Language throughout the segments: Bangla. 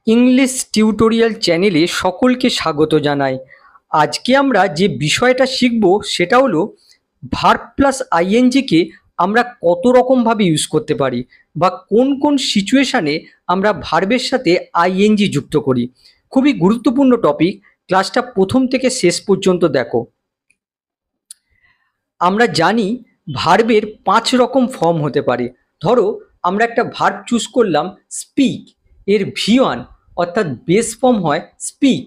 ইংলিশ টিউটোরিয়াল চ্যানেলে সকলকে স্বাগত জানাই। আজকে আমরা যে বিষয়টা শিখব সেটা হলো ভার্ব প্লাস আইএনজিকে আমরা কত রকমভাবে ইউজ করতে পারি বা কোন কোন সিচুয়েশানে আমরা ভার্বের সাথে আইএনজি যুক্ত করি। খুবই গুরুত্বপূর্ণ টপিক, ক্লাসটা প্রথম থেকে শেষ পর্যন্ত দেখো। আমরা জানি ভার্বের 5 রকম ফর্ম হতে পারে। ধরো আমরা একটা ভার্ব চুজ করলাম স্পিক, এর V1 অর্থাৎ বেস ফর্ম হয় স্পিক,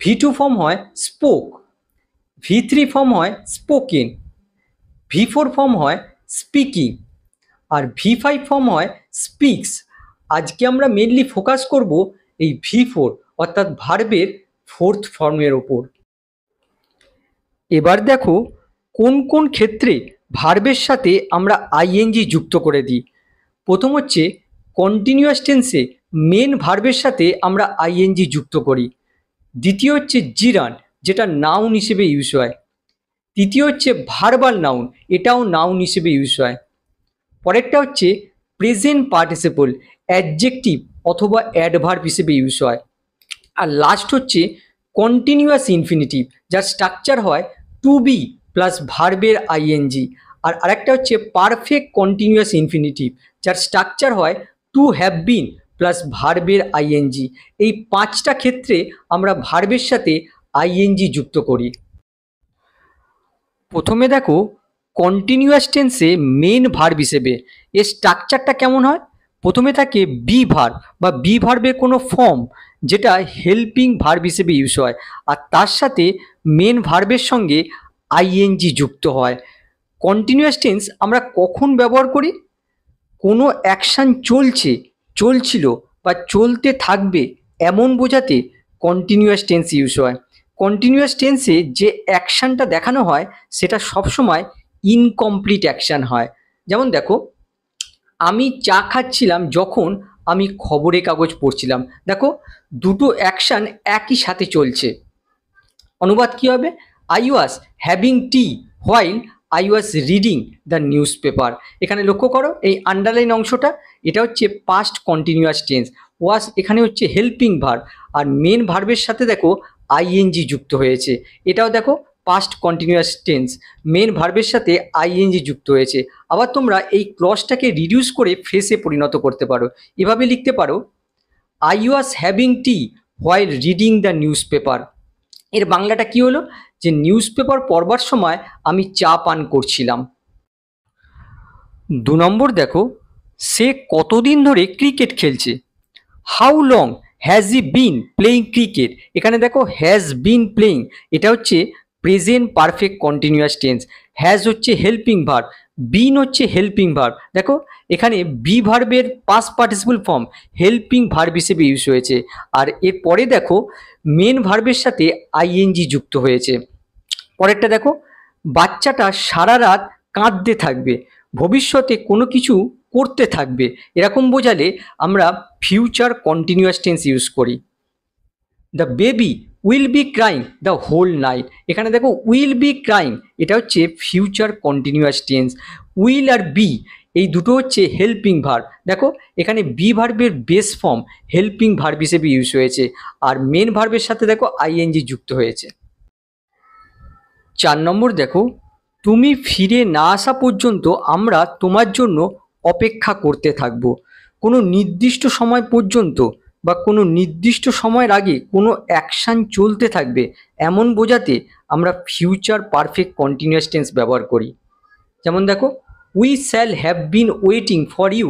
V2 ফর্ম হয় স্পোক, V3 ফর্ম হয় স্পোকেন, V4 ফর্ম হয় স্পিকিং আর V5 ফর্ম হয় স্পিক্স। আজকে আমরা মেনলি ফোকাস করব এই V4 অর্থাৎ ভার্বের 4th ফর্মের ওপর। এবার দেখো কোন কোন ক্ষেত্রে ভার্বের সাথে আমরা আইএনজি যুক্ত করে দিই। প্রথম হচ্ছে কন্টিনিউয়াস টেন্সে মেন ভার্বের সাথে আমরা আইএনজি যুক্ত করি। দ্বিতীয় হচ্ছে জিরান, যেটা নাউন হিসেবে ইউজ হয়। তৃতীয় হচ্ছে ভার্বাল নাউন, এটাও নাউন হিসেবে ইউজ হয়। পরেরটা হচ্ছে প্রেজেন্ট পার্টিসিপল, অ্যাডজেক্টিভ অথবা অ্যাডভার্ব হিসেবে ইউজ হয়। আর লাস্ট হচ্ছে কন্টিনিউয়াস ইনফিনিটিভ, যার স্ট্রাকচার হয় টু বি প্লাস ভার্বের আইএনজি। আর আরেকটা হচ্ছে পারফেক্ট কন্টিনিউয়াস ইনফিনিটিভ, যার স্ট্রাকচার হয় টু হ্যাভ বিন প্লাস ভার্বের আইএনজি। এই 5টা ক্ষেত্রে আমরা ভার্বের সাথে আইএনজি যুক্ত করি। প্রথমে দেখো কন্টিনিউয়াস টেন্সে মেন ভার্ব হিসেবে এর স্ট্রাকচারটা কেমন হয়। প্রথমে থাকে বি ভার্ব বা বি ভার্বের কোনো ফর্ম, যেটা হেল্পিং ভার্ব হিসেবে ইউজ হয়, আর তার সাথে মেন ভার্বের সঙ্গে আইএনজি যুক্ত হয়। কন্টিনিউয়াস টেন্স আমরা কখন ব্যবহার করি? কোনো অ্যাকশান চলছে, চলছিল বা চলতে থাকবে এমন বোঝাতে কন্টিনিউয়াস টেন্স ইউজ হয়। কন্টিনিউয়াস টেন্সে যে অ্যাকশানটা দেখানো হয় সেটা সবসময় ইনকমপ্লিট অ্যাকশান হয়। যেমন দেখো, আমি চা খাচ্ছিলাম যখন আমি খবরের কাগজ পড়ছিলাম। দেখো দুটো অ্যাকশান একই সাথে চলছে। অনুবাদ কী হবে? I was having tea while I was reading the news paper. এখানে লক্ষ্য করো এই আন্ডারলাইন অংশটা, এটা হচ্ছে পাস্ট কন্টিনিউয়াস টেন্স। ওয়াজ এখানে হচ্ছে হেল্পিং ভার্ব, আর মেন ভার্বের সাথে দেখো আইএনজি যুক্ত হয়েছে। এটাও দেখো পাস্ট কন্টিনিউয়াস টেন্স, মেন ভার্বের সাথে আইএনজি যুক্ত হয়েছে। আবার তোমরা এই ক্লজটাকে রিডিউস করে ফ্রেজে পরিণত করতে পারো। এভাবে লিখতে পারো, I was having tea while reading the news paper. এর বাংলাটা কি হলো? যে নিউজ পেপার পড়বার সময় আমি চা পান করছিলাম। 2 নম্বর দেখো, সে কতদিন ধরে ক্রিকেট খেলছে। How long has he been playing cricket. এখানে দেখো হ্যাজ বিন প্লেয়িং, এটা হচ্ছে present perfect continuous tense. Has হচ্ছে হেল্পিং ভার্ব, বিন হচ্ছে হেল্পিং ভার্ব। দেখো এখানে বি ভার্বের past participle form helping verb হিসেবে ইউজ হয়েছে। আর এরপরে দেখো মেন ভার্বের সাথে আইএনজি যুক্ত হয়েছে। পরেরটা দেখো, বাচ্চাটা সারা রাত কাঁদতে থাকবে, ভবিষ্যতে কোনো কিছু করতে থাকবে, এরকম বোঝালে আমরা ফিউচার কন্টিনিউয়াস টেন্স ইউজ করি। The baby will be crying the whole night. এখানে দেখো উইল বি ক্রাইং, এটা হচ্ছে ফিউচার কন্টিনিউয়াস টেন্স। উইল আর বি এই দুটো হচ্ছে হেল্পিং ভার্ব। দেখো এখানে বি ভার্বের বেস ফর্ম হেল্পিং ভার্ব হিসেবে ইউজ হয়েছে, আর মেন ভার্বের সাথে দেখো আইএনজি যুক্ত হয়েছে। 4 নম্বর দেখো, তুমি ফিরে না আসা পর্যন্ত আমরা তোমার জন্য অপেক্ষা করতে থাকব। কোনো নির্দিষ্ট সময় পর্যন্ত বা কোনো নির্দিষ্ট সময়ের আগে কোনো অ্যাকশান চলতে থাকবে এমন বোঝাতে আমরা ফিউচার পারফেক্ট কন্টিনিউয়াস টেন্স ব্যবহার করি। যেমন দেখো, we shall have been waiting for you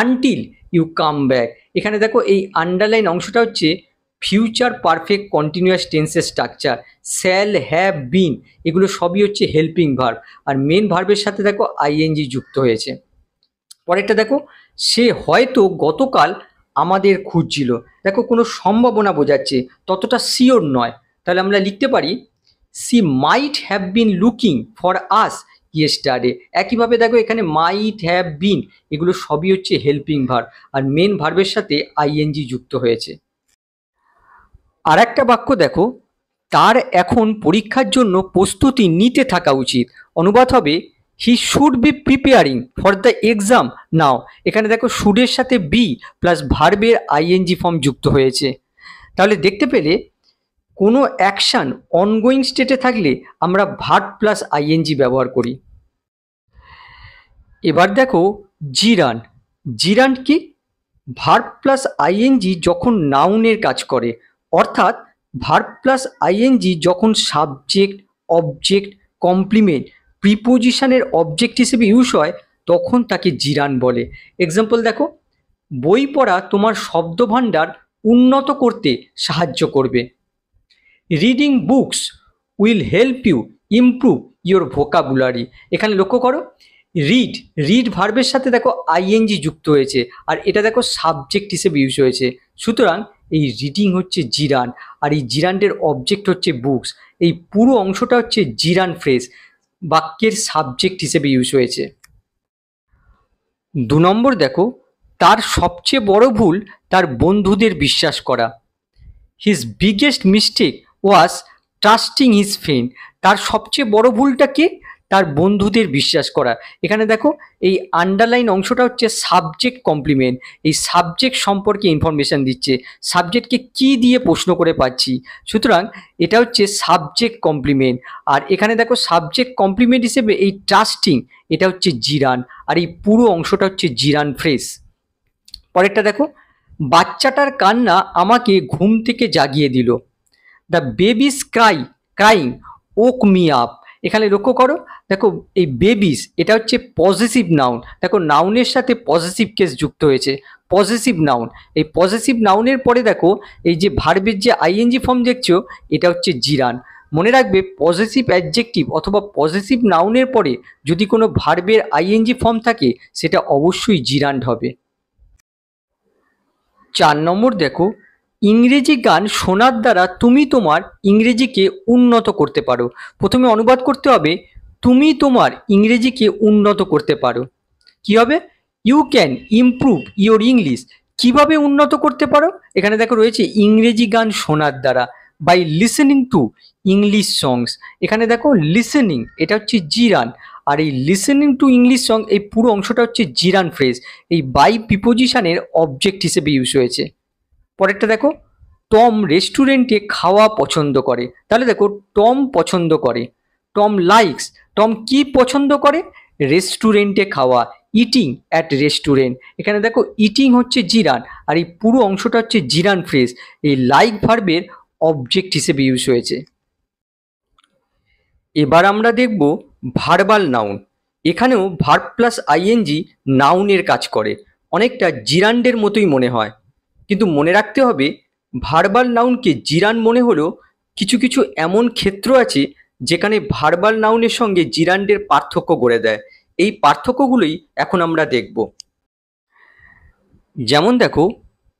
until you come back. এখানে দেখো এই আন্ডারলাইন অংশটা হচ্ছে ফিউচার পারফেক্ট কন্টিনিউয়াস টেন্সের স্ট্রাকচার। শ্যাল হ্যাভ বিন এগুলো সবই হচ্ছে হেল্পিং ভার্ব, আর মেন ভার্বের সাথে দেখো আইএনজি যুক্ত হয়েছে। পরেরটা দেখো, সে হয়তো গতকাল আমাদের খুঁজছিল। দেখো কোনো সম্ভাবনা বোঝাচ্ছে, ততটা শিওর নয়। তাহলে আমরা লিখতে পারি, C might have been looking for us yesterday. একইভাবে দেখো এখানে মাইট হ্যাভ বিন এগুলো সবই হচ্ছে হেল্পিং ভার্ব, আর মেন ভার্বের সাথে আইএনজি যুক্ত হয়েছে। আর একটা বাক্য দেখো, তার এখন পরীক্ষার জন্য প্রস্তুতি নিতে থাকা উচিত। অনুবাদ হবে, he should be preparing for the exam now. এখানে দেখো শুডের সাথে বি প্লাস ভার্বের আইএনজি ফর্ম যুক্ত হয়েছে। তাহলে দেখতে পেলে কোনো অ্যাকশান অনগোয়িং স্টেটে থাকলে আমরা ভার্ব প্লাস আইএনজি ব্যবহার করি। এবার দেখো জিরান্ড। জিরান্ড কি? ভার্ব প্লাস আইএনজি যখন নাউনের কাজ করে, অর্থাৎ ভার্ব প্লাস আইএনজি যখন সাবজেক্ট, অবজেক্ট, কমপ্লিমেন্ট, প্রিপোজিশনের অবজেক্ট হিসেবে ইউজ হয় তখন তাকে জিরান্ড বলে। এক্সাম্পল দেখো, বই পড়া তোমার শব্দভাণ্ডার উন্নত করতে সাহায্য করবে। Reading books will help you improve your vocabulary. এখানে লক্ষ্য করো, রিড, রিড ভার্বের সাথে দেখো আইএনজি যুক্ত হয়েছে, আর এটা দেখো সাবজেক্ট হিসেবে ইউজ হয়েছে। সুতরাং এই রিডিং হচ্ছে জিরান্ড, আর এই জিরান্ডের অবজেক্ট হচ্ছে বুকস। এই পুরো অংশটা হচ্ছে জিরান্ড ফ্রেজ, বাক্যের সাবজেক্ট হিসেবে ইউজ হয়েছে। 2 নম্বর দেখো, তার সবচেয়ে বড় ভুল তার বন্ধুদের বিশ্বাস করা। His biggest mistake was trusting his friend. তার সবচেয়ে বড় ভুলটা কি? তার বন্ধুদের বিশ্বাস করা। এখানে দেখো এই আন্ডারলাইন অংশটা হচ্ছে সাবজেক্ট কমপ্লিমেন্ট। এই সাবজেক্ট সম্পর্কে ইনফরমেশন দিচ্ছে, সাবজেক্টকে কি দিয়ে প্রশ্ন করে পাচ্ছি। সুতরাং এটা হচ্ছে সাবজেক্ট কমপ্লিমেন্ট। আর এখানে দেখো সাবজেক্ট কমপ্লিমেন্ট হিসেবে এই ট্রাস্টিং, এটা হচ্ছে জিরান, আর এই পুরো অংশটা হচ্ছে জিরান ফ্রেজ। পরেরটা দেখো, বাচ্চাটার কান্না আমাকে ঘুম থেকে জাগিয়ে দিল। The baby's crying woke me up. এখানে লক্ষ্য করো, দেখো এই বেবিস এটা হচ্ছে পজেসিভ নাউন। দেখো নাউনের সাথে পজেসিভ কেস যুক্ত হয়েছে, পজেসিভ নাউন। এই পজেসিভ নাউনের পরে দেখো এই যে ভার্বের যে আইএনজি ফর্ম দেখছো, এটা হচ্ছে জিরান। মনে রাখবে, পজেসিভ অ্যাডজেক্টিভ অথবা পজেসিভ নাউনের পরে যদি কোনো ভার্বের আইএনজি ফর্ম থাকে সেটা অবশ্যই জিরান্ড হবে। 4 নম্বর দেখো, ইংরেজি গান শোনার দ্বারা তুমি তোমার ইংরেজিকে উন্নত করতে পারো। প্রথমে অনুবাদ করতে হবে, তুমি তোমার ইংরেজিকে উন্নত করতে পারো। কি হবে? You can improve your English. কিভাবে উন্নত করতে পারো? এখানে দেখো রয়েছে ইংরেজি গান শোনার দ্বারা, বাই লিসেনিং টু ইংলিশ সংস। এখানে দেখো লিসেনিং, এটা হচ্ছে জিরান, আর এই লিসেনিং টু ইংলিশ সং এই পুরো অংশটা হচ্ছে জিরান ফ্রেজ। এই বাই প্রিপোজিশনের অবজেক্ট হিসেবে ইউজ হয়েছে। পরেরটা দেখো, টম রেস্টুরেন্টে খাওয়া পছন্দ করে। তাহলে দেখো টম পছন্দ করে, টম লাইকস। টম কি পছন্দ করে? রেস্টুরেন্টে খাওয়া, ইটিং অ্যাট রেস্টুরেন্ট। এখানে দেখো ইটিং হচ্ছে জিরান, আর এই পুরো অংশটা হচ্ছে জিরান ফ্রেজ। এই লাইক ভার্বের অবজেক্ট হিসেবে ইউজ হয়েছে। এবার আমরা দেখব ভার্বাল নাউন। এখানেও ভার্ব প্লাস আইএনজি নাউনের কাজ করে, অনেকটা জিরান্ডের মতোই মনে হয়, কিন্তু মনে রাখতে হবে ভার্বাল নাউনকে জিরান মনে হলেও কিছু কিছু এমন ক্ষেত্র আছে যেখানে ভার্বাল নাউনের সঙ্গে জিরান্ডের পার্থক্য গড়ে দেয়। এই পার্থক্যগুলোই এখন আমরা দেখব। যেমন দেখো,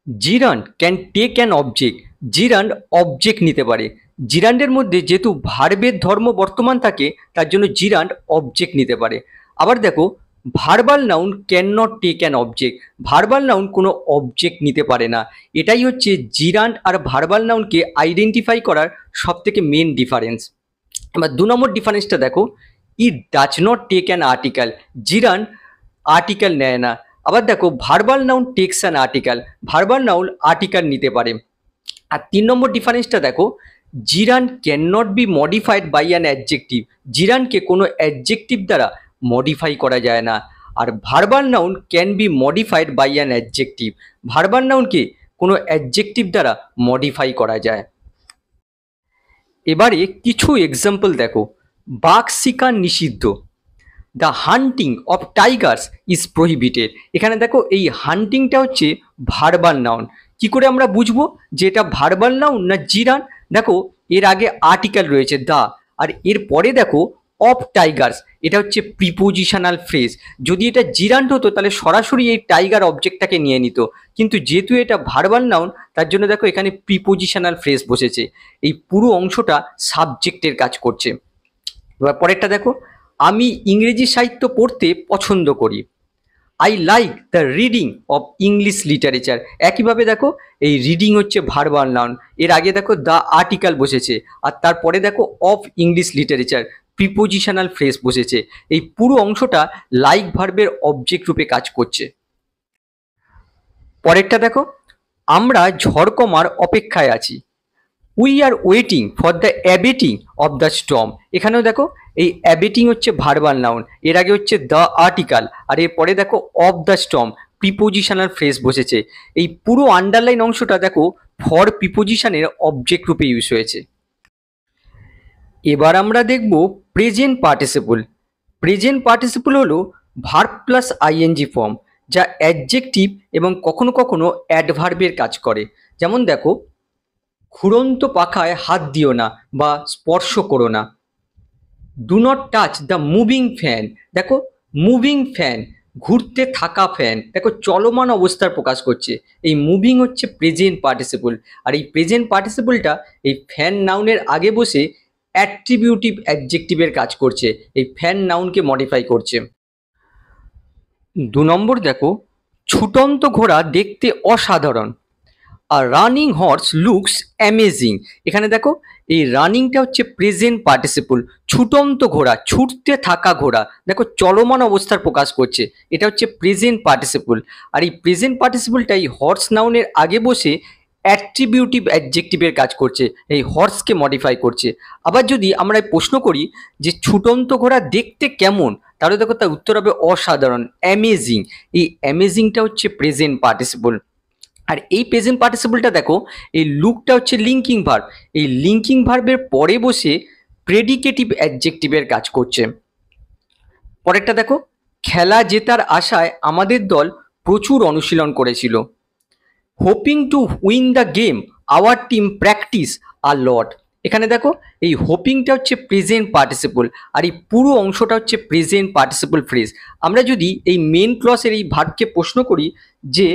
gerund can take an object. Gerund object নিতে পারে। জিরান্ডের মধ্যে যেহেতু ভার্বের ধর্ম বর্তমান থাকে তার জন্য জিরান্ড অবজেক্ট নিতে পারে। আবার দেখো, verbal noun can not take an object. Verbal noun কোনো অবজেক্ট নিতে পারে না। এটাই হচ্ছে জিরান্ড আর ভার্বাল নাউনকে আইডেন্টিফাই করার সবথেকে মেন ডিফারেন্স। এবার 2 নম্বর ডিফারেন্সটা দেখো, it does not take an article. Gerund article নেয় না। আবার দেখো, verbal noun takes an article. Verbal noun article নিতে পারে। আর 3 নম্বর ডিফারেন্সটা দেখো, gerund can not be modified by an adjective. জিরান্ডকে কোনো অ্যাডজেক্টিভ দ্বারা মডিফাই করা যায় না। আর verbal noun can be modified by an adjective. Verbal নাউনকে কোনো অ্যাডজেক্টিভ দ্বারা মডিফাই করা যায়। এবারে কিছু এক্সাম্পল দেখো। বাঘ শিকার নিষিদ্ধ। The hunting of Tigers is prohibited. এখানে দেখো এই হান্টিংটা হচ্ছে ভার্বাল নাউন। কি করে আমরা বুঝবো যে এটা ভার্বাল নাউন না জিরান? দেখো এর আগে আর্টিকেল রয়েছে দ্য, আর এর পরে দেখো অফ টাইগার্স, এটা হচ্ছে প্রিপোজিশনাল ফ্রেজ। যদি এটা জিরান্ট হতো তাহলে সরাসরি এই টাইগার অবজেক্টটাকে নিয়ে নিত, কিন্তু যেহেতু এটা ভার্বাল নাউন তার জন্য দেখো এখানে প্রিপোজিশনাল ফ্রেজ বসেছে। এই পুরো অংশটা সাবজেক্টের কাজ করছে। এবার পরেরটা দেখো, আমি ইংরেজি সাহিত্য পড়তে পছন্দ করি। I like the reading of English literature. একইভাবে দেখো এই রিডিং হচ্ছে ভার্বাল নাউন, এর আগে দেখো দ্য আর্টিকেল বসেছে, আর তারপরে দেখো of English literature prepositional phrase বসেছে। এই পুরো অংশটা লাইক ভার্বের অবজেক্ট রূপে কাজ করছে। পরেরটা দেখো, আমরা ঝড় কমার অপেক্ষায় আছি। We are waiting for the abating of the storm. এখানেও দেখো এই অ্যাবেটিং হচ্ছে ভার্বাল নাউন, এর আগে হচ্ছে দ্য আর্টিকেল, আর এরপরে দেখো of the Sturm prepositional phrase বসেছে। এই পুরো আন্ডারলাইন অংশটা দেখো ফর প্রিপোজিশনের অবজেক্ট রূপে ইউজ হয়েছে। এবার আমরা দেখব প্রেজেন্ট পার্টিসিপল। প্রেজেন্ট পার্টিসিপল হলো ভার্ব প্লাস আইএনজি ফর্ম, যা অ্যাডজেক্টিভ এবং কখনো কখনো অ্যাডভার্বের কাজ করে। যেমন দেখো, ঘুরন্ত পাখায় হাত দিও না বা স্পর্শ করো না। Do not touch the moving fan. দেখো মুভিং ফ্যান, ঘুরতে থাকা ফ্যান, দেখো চলমান অবস্থার প্রকাশ করছে। এই মুভিং হচ্ছে প্রেজেন্ট পার্টিসিপল, আর এই প্রেজেন্ট পার্টিসিপলটা এই ফ্যান নাউনের আগে বসে অ্যাট্রিবিউটিভ অ্যাডজেক্টিভের কাজ করছে, এই ফ্যান নাউনকে মডিফাই করছে। 2 নম্বর দেখো, ছুটন্ত ঘোড়া দেখতে অসাধারণ। আর রানিং হর্স লুকস অ্যামেজিং। এখানে দেখো এই রানিংটা হচ্ছে প্রেজেন্ট পার্টিসিপল, ছুটন্ত ঘোড়া, ছুটতে থাকা ঘোড়া, দেখো চলমান অবস্থার প্রকাশ করছে, এটা হচ্ছে প্রেজেন্ট পার্টিসিপল। আর এই প্রেজেন্ট পার্টিসিপলটা এই হর্স নাউনের আগে বসে অ্যাট্রিবিউটিভ অ্যাডজেক্টিভের কাজ করছে, এই হর্সকে মডিফাই করছে। আবার যদি আমরা প্রশ্ন করি যে ছুটন্ত ঘোড়া দেখতে কেমন, তাহলে দেখো তার উত্তর হবে অসাধারণ, অ্যামেজিং। এই অ্যামেজিংটা হচ্ছে প্রেজেন্ট পার্টিসিপল। আর এই প্রেজেন্ট পার্টিসিপলটা দেখো এই লুকটা হচ্ছে লিঙ্কিং ভার্ব, এই লিঙ্কিং ভার্বের পরে বসে প্রেডিকেটিভ অ্যাডজেক্টিভের কাজ করছে। পরেরটা দেখো, খেলা জেতার আশায় আমাদের দল প্রচুর অনুশীলন করেছিল। Hoping to win the game our team practice a lot. এখানে দেখো এই হোপিংটা হচ্ছে প্রেজেন্ট পার্টিসিপল, আর এই পুরো অংশটা হচ্ছে প্রেজেন্ট পার্টিসিপল ফ্রেজ। আমরা যদি এই মেন ক্লসের এই ভার্বকে প্রশ্ন করি যে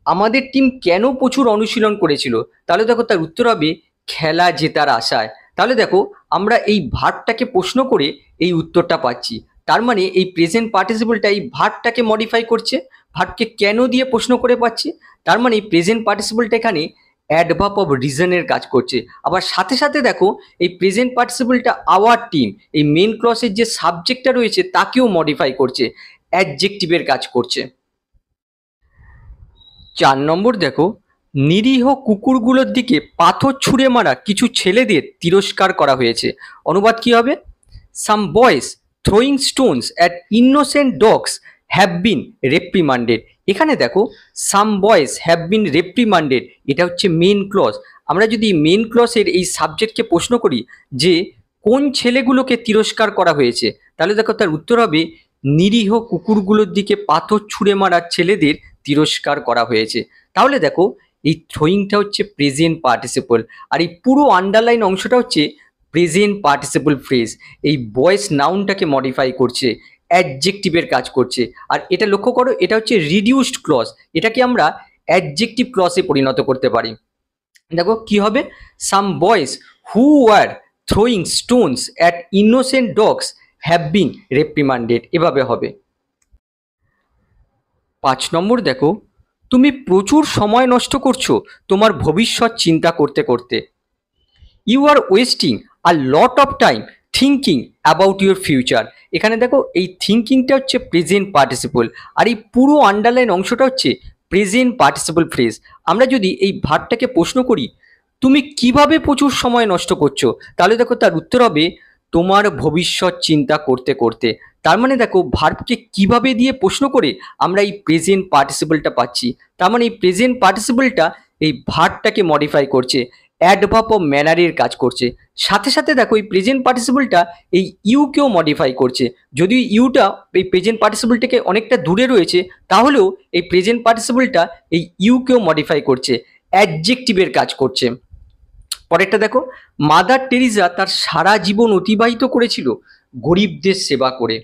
আমাদের টিম কেন প্রচুর অনুশীলন করেছিল, তাহলে দেখো তার উত্তর হবে খেলা জেতার আশায়। তাহলে দেখো আমরা এই ভার্বটাকে প্রশ্ন করে এই উত্তরটা পাচ্ছি। তার মানে এই প্রেজেন্ট পার্টিসিপলটা এই ভার্বটাকে মডিফাই করছে, ভার্বকে কেন দিয়ে প্রশ্ন করে পাচ্ছি। তার মানে এই প্রেজেন্ট পার্টিসিপলটা এখানে অ্যাডভার্ব অফ রিজনের কাজ করছে। আবার সাথে সাথে দেখো এই প্রেজেন্ট পার্টিসিপলটা আওয়ার টিম, এই মেন ক্লসের যে সাবজেক্টটা রয়েছে তাকেও মডিফাই করছে, অ্যাডজেক্টিভের কাজ করছে। 4 নম্বর দেখো, নিরীহ কুকুরগুলোর দিকে পাথর ছুঁড়ে মারা কিছু ছেলেদের তিরস্কার করা হয়েছে। অনুবাদ কি হবে? Some boys throwing stones at innocent dogs have been reprimanded. এখানে দেখো সাম বয়েজ হ্যাভ বিন রেপ্রিমান্ডেড, এটা হচ্ছে মেন ক্লজ। আমরা যদি মেন ক্লজের এই সাবজেক্টকে প্রশ্ন করি যে কোন ছেলেগুলোকে তিরস্কার করা হয়েছে, তাহলে দেখো তার উত্তর হবে নিরীহ কুকুরগুলোর দিকে পাথর ছুঁড়ে মারা ছেলেদের তিরস্কার করা হয়েছে। তাহলে দেখো এই থ্রোয়িংটা হচ্ছে প্রেজেন্ট পার্টিসিপল, আর এই পুরো আন্ডারলাইন অংশটা হচ্ছে প্রেজেন্ট পার্টিসিপল ফ্রেজ। এই বয়েস নাউনটাকে মডিফাই করছে, অ্যাডজেক্টিভের কাজ করছে। আর এটা লক্ষ্য করো, এটা হচ্ছে রিডিউসড ক্লজ, এটাকে আমরা অ্যাডজেক্টিভ ক্লজে পরিণত করতে পারি। দেখো কি হবে, some boys who were throwing stones at innocent dogs have been reprimanded, এভাবে হবে। 5 নম্বর দেখো, তুমি প্রচুর সময় নষ্ট করছো তোমার ভবিষ্যৎ চিন্তা করতে করতে। You are wasting a lot of time thinking about your future. এখানে দেখো এই থিঙ্কিংটা হচ্ছে প্রেজেন্ট পার্টিসিপল, আর এই পুরো আন্ডারলাইন অংশটা হচ্ছে প্রেজেন্ট পার্টিসিপল ফ্রেজ। আমরা যদি এই ভার্বটাকে প্রশ্ন করি তুমি কিভাবে প্রচুর সময় নষ্ট করছো, তাহলে দেখো তার উত্তর হবে তোমার ভবিষ্যৎ চিন্তা করতে করতে। তার মানে দেখো ভার্বকে কিভাবে দিয়ে প্রশ্ন করে আমরা এই প্রেজেন্ট পার্টিসিপলটা পাচ্ছি। তার মানে এই প্রেজেন্ট পার্টিসিপলটা এই ভার্বটাকে মডিফাই করছে, অ্যাডভার্ব অফ ম্যানারের কাজ করছে। সাথে সাথে দেখো এই প্রেজেন্ট পার্টিসিপলটা এই ইউকেও মডিফাই করছে। যদিও ইউটা এই প্রেজেন্ট পার্টিসিপল থেকে অনেকটা দূরে রয়েছে, তাহলেও এই প্রেজেন্ট পার্টিসিপলটা এই ইউকেও মডিফাই করছে, অ্যাডজেক্টিভের কাজ করছে। পরেরটা দেখো, মাদার টেরিজা তার সারা জীবন অতিবাহিত করেছিল গরিবদের সেবা করে।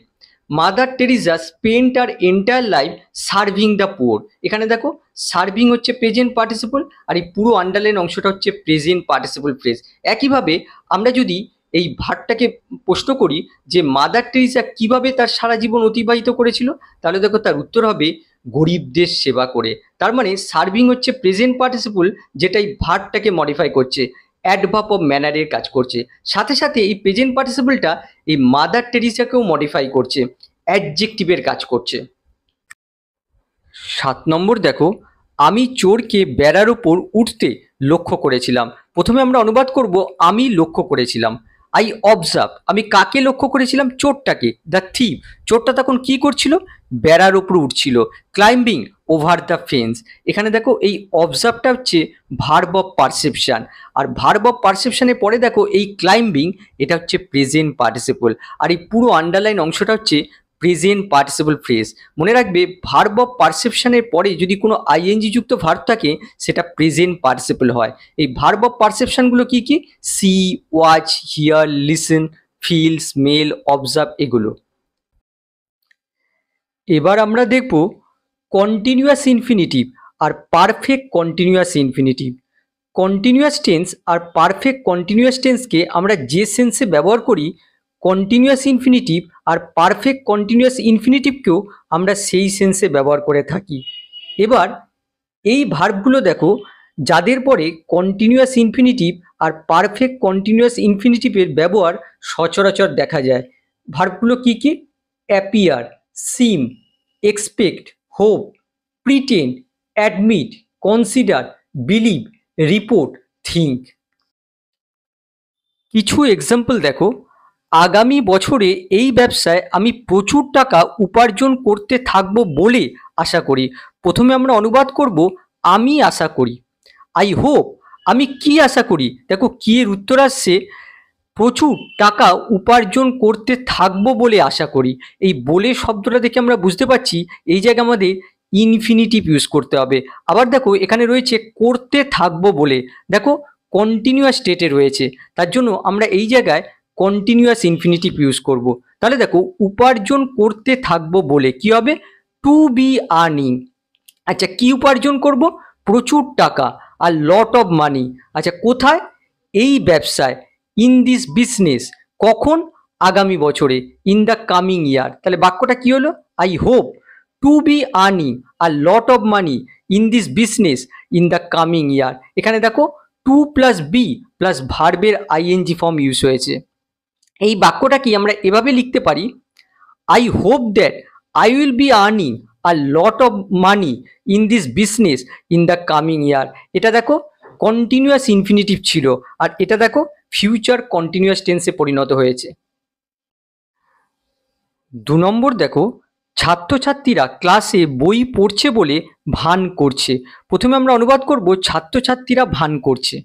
Mother Teresa spent her entire life serving the poor. এখানে দেখো সার্ভিং হচ্ছে প্রেজেন্ট পার্টিসিপল, আর এই পুরো আন্ডারলাইন অংশটা হচ্ছে প্রেজেন্ট পার্টিসিপল ফ্রেজ। একইভাবে আমরা যদি এই ভার্বটাকে প্রশ্ন করি যে মাদার টেরিজা কিভাবে তার সারা জীবন অতিবাহিত করেছিল, তাহলে দেখো তার উত্তর হবে গরিবদের সেবা করে। তার মানে সার্ভিং হচ্ছে প্রেজেন্ট পার্টিসিপল, যেটা এই ভার্বটাকে মডিফাই করছে, অ্যাডভার্ব অফ ম্যানারের কাজ করছে। সাথে সাথে এই প্রেজেন্ট পার্টিসিপলটা এই মাদার টেরিসাকেও মডিফাই করছে, অ্যাডজেক্টিভের কাজ করছে। 7 নম্বর দেখো, আমি চোরকে বেড়ার উপর উঠতে লক্ষ্য করেছিলাম। প্রথমে আমরা অনুবাদ করব আমি লক্ষ্য করেছিলাম। আই অবজার্ভ, আমি কাকে লক্ষ্য করেছিলাম? চোরটাকে, দ্য থিপ। চোরটা তখন কি করছিল? বেড়ার উপর উঠছিল। Climbing over the fence. এখানে দেখো এই অবজার্ভটা হচ্ছে ভার্ব অফ পারসেপশন, আর ভার্ব অফ পারসেপশনের পরে দেখো এই ক্লাইম্বিং, এটা হচ্ছে প্রেজেন্ট পার্টিসিপল, আর এই পুরো আন্ডারলাইন অংশটা হচ্ছে প্রেজেন্ট পার্টিসিপল ফ্রেজ। মনে রাখবে ভার্ব অফ পারসেপশনের পরে যদি কোনো আইএনজি যুক্ত ভার্ব থাকে সেটা প্রেজেন্ট পার্টিসিপল হয়। এই ভার্ব অফ পারসেপশনগুলো কি কি? See, watch, hear, listen, feel, smell, observe, এগুলো। এবার আমরা দেখব কন্টিনিউয়াস ইনফিনিটিভ আর perfect continuous infinitive. Continuous tense আর পারফেক্ট কন্টিনিউয়াস টেন্সকে আমরা যে সেন্সে ব্যবহার করি, কন্টিনিউয়াস ইনফিনিটিভ আর পারফেক্ট কন্টিনিউয়াস ইনফিনিটিভকেও আমরা সেই সেন্সে ব্যবহার করে থাকি। এবার এই ভার্বগুলো দেখো যাদের পরে কন্টিনিউয়াস ইনফিনিটিভ আর পারফেক্ট কন্টিনিউয়াস ইনফিনিটিভের ব্যবহার সচরাচর দেখা যায়। ভার্বগুলো কি কি? Appear, seem, expect, hope, pretend, admit, consider, believe, report, think. কিছু এক্সাম্পল দেখো, আগামী বছরে এই ব্যবসায় আমি প্রচুর টাকা উপার্জন করতে থাকবো বলে আশা করি। প্রথমে আমরা অনুবাদ করব আমি আশা করি। আই হোপ, আমি কি আশা করি? দেখো কি এর উত্তর আসছে প্রচুর টাকা উপার্জন করতে থাকবো বলে আশা করি। এই বলে শব্দটা দেখে আমরা বুঝতে পারছি এই জায়গায় আমাদের ইনফিনিটিভ ইউজ করতে হবে। আবার দেখো এখানে রয়েছে করতে থাকবো বলে, দেখো কন্টিনিউয়াস স্টেটে রয়েছে, তার জন্য আমরা এই জায়গায় কন্টিনিউয়াস ইনফিনিটিভ ইউজ করব। তাহলে দেখো উপার্জন করতে থাকবো বলে কি হবে? To be earning. আচ্ছা কি উপার্জন করব? প্রচুর টাকা, আর লট অফ মানি। আচ্ছা কোথায়? এই ব্যবসায়। ইন দিস বিজনেস, কখন? আগামী বছরে। In the coming year. তাহলে বাক্যটা কি হলো? I hope to be earning a lot of money in this business in the coming year. এখানে দেখো টু প্লাস বি প্লাস ভার্বের আইএনজি ফর্ম ইউজ হয়েছে। এই বাক্যটা কি আমরা এভাবে লিখতে পারি, I hope that I will be earning a lot of money in this business in the coming year. এটা দেখো কন্টিনিউয়াস ইনফিনিটিভ ছিল, আর এটা দেখো ফিউচার কন্টিনিউয়াস টেন্সে পরিণত হয়েছে। 2 নম্বর দেখো, ছাত্রছাত্রীরা ক্লাসে বই পড়ছে বলে ভান করছে। প্রথমে আমরা অনুবাদ করব ছাত্রছাত্রীরা ভান করছে।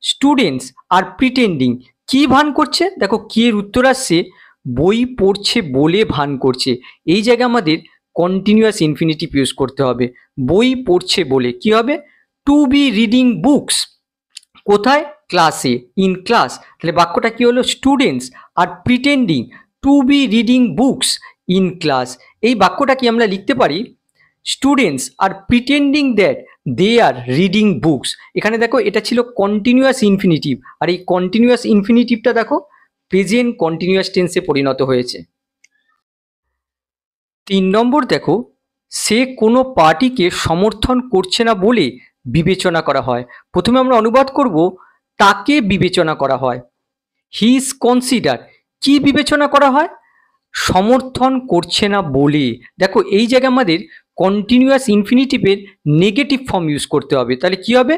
স্টুডেন্টস আর প্রিটেন্ডিং, কি ভান করছে? দেখো কি এর উত্তর আসছে বই পড়ছে বলে ভান করছে। এই জায়গায় আমাদের কন্টিনিউয়াস ইনফিনিটিভ ইউজ করতে হবে। বই পড়ছে বলে কি হবে? To be reading books. কোথায়? ক্লাসে, ইন ক্লাস। তাহলে বাক্যটা কি হলো? Students are pretending to be reading books in class. এই বাক্যটা কি আমরা লিখতে পারি, students are pretending that they are reading books. এখানে দেখো এটা ছিল কন্টিনিউয়াস ইনফিনিটিভ, আর এই কন্টিনিউয়াস ইনফিনিটিভটা দেখো প্রেজেন্ট কন্টিনিউয়াস টেন্সে পরিণত হয়েছে। 3 নম্বর দেখো, সে কোনো পার্টিকে সমর্থন করছে না বলে বিবেচনা করা হয়। প্রথমে আমরা অনুবাদ করব তাকে বিবেচনা করা হয়। হি ইজ কনসিডার, কি বিবেচনা করা হয়? সমর্থন করছে না বলে। দেখো এই জায়গায় আমাদের কন্টিনিউয়াস ইনফিনিটিভের নেগেটিভ ফর্ম ইউজ করতে হবে। তাহলে কি হবে?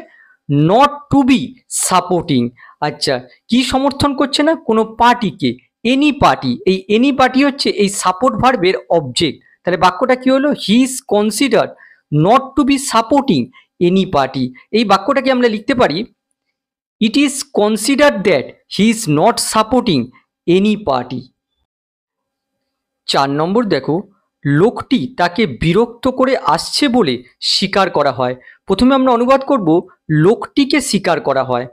Not to be supporting. আচ্ছা কি সমর্থন করছে না? কোনো পার্টিকে, এনি পার্টি। এই এনি পার্টি হচ্ছে এই সাপোর্ট ভার্বের অবজেক্ট। তাহলে বাক্যটা কি হলো? He is consider not to be supporting any party. এই বাক্যটাকে আমরা লিখতে পারি, it is consider that he is not supporting any party. 4 নম্বর দেখো, লোকটি তাকে বিরক্ত করে আসছে বলে স্বীকার করা হয়। প্রথমে আমরা অনুবাদ করব লোকটিকে স্বীকার করা হয়।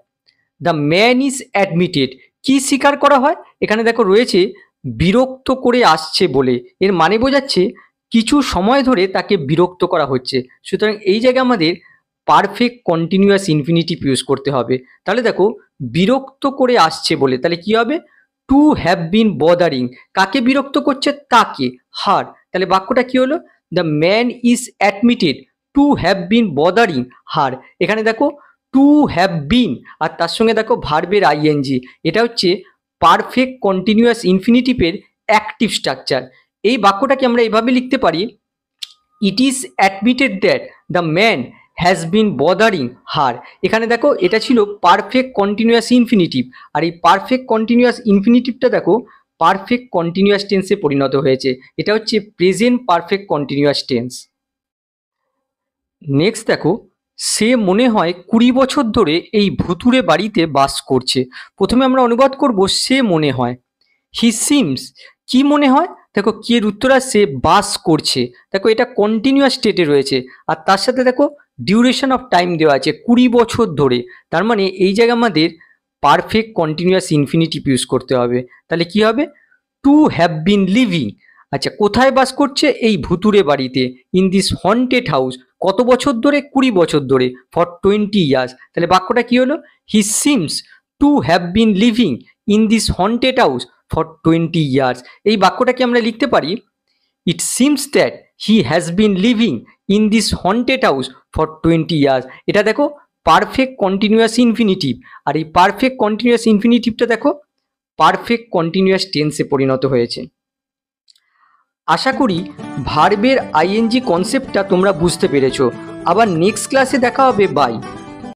দ্য ম্যান ইজ অ্যাডমিটেড, কি স্বীকার করা হয়? এখানে দেখো রয়েছে বিরক্ত করে আসছে বলে, এর মানে বোঝাচ্ছে কিছু সময় ধরে তাকে বিরক্ত করা হচ্ছে। সুতরাং এই জায়গায় আমাদের পারফেক্ট কন্টিনিউয়াস ইনফিনিটিভ ইউজ করতে হবে। তাহলে দেখো বিরক্ত করে আসছে বলে, তাহলে কি হবে? To have been bothering. কাকে বিরক্ত করছে? তাকে, হার। তাহলে বাক্যটা কি হলো? The man is admitted to have been bothering her. এখানে দেখো টু হ্যাভ বিন, আর তার সঙ্গে দেখো ভার্বের আইএনজি, এটা হচ্ছে পারফেক্ট কন্টিনিউয়াস ইনফিনিটিভের অ্যাক্টিভ স্ট্রাকচার। এই বাক্যটাকে আমরা এভাবে লিখতে পারি, it is admitted that the man has been bothering her. এখানে দেখো এটা ছিল পারফেক্ট কন্টিনিউয়াস ইনফিনিটিভ, আর এই পারফেক্ট কন্টিনিউয়াস ইনফিনিটিভটা দেখো পারফেক্ট কন্টিনিউয়াস টেন্সে পরিণত হয়েছে। এটা হচ্ছে present perfect continuous tense. Next দেখো, সে মনে হয় 20 বছর ধরে এই ভুতুড়ে বাড়িতে বাস করছে। প্রথমে আমরা অনুবাদ করব সে মনে হয়। হি সিমস, কি মনে হয়? দেখো কি এর উত্তর আসছে বাস করছে। দেখো এটা কন্টিনিউয়াস স্টেটে রয়েছে, আর তার সাথে দেখো ডিউরেশন অফ টাইম দেওয়া আছে 20 বছর ধরে। তার মানে এই জায়গায় আমাদের পারফেক্ট কন্টিনিউয়াস ইনফিনিটিভ ইউজ করতে হবে। তাহলে কি হবে? To have been living. আচ্ছা, কোথায় বাস করছে? এই ভুতুড়ে বাড়িতে। ইন দিস হন্টেড হাউস, কত বছর ধরে? 20 বছর ধরে, ফর 20 ইয়ার্স। তাহলে বাক্যটা কি হলো? He seems to have been living in this haunted house for 20 years. এই বাক্যটাকে আমরা লিখতে পারি, it seems that he has been living in this haunted house for 20 years. এটা দেখো পারফেক্ট কন্টিনিউয়াস ইনফিনিটিভ, আর এই পারফেক্ট কন্টিনিউয়াস ইনফিনিটিভটা দেখো পারফেক্ট কন্টিনিউয়াস টেন্সে পরিণত হয়েছে। আশা করি ভার্বের আইএনজি কনসেপ্টটা তোমরা বুঝতে পেরেছো। আবার নেক্সট ক্লাসে দেখা হবে। বাই।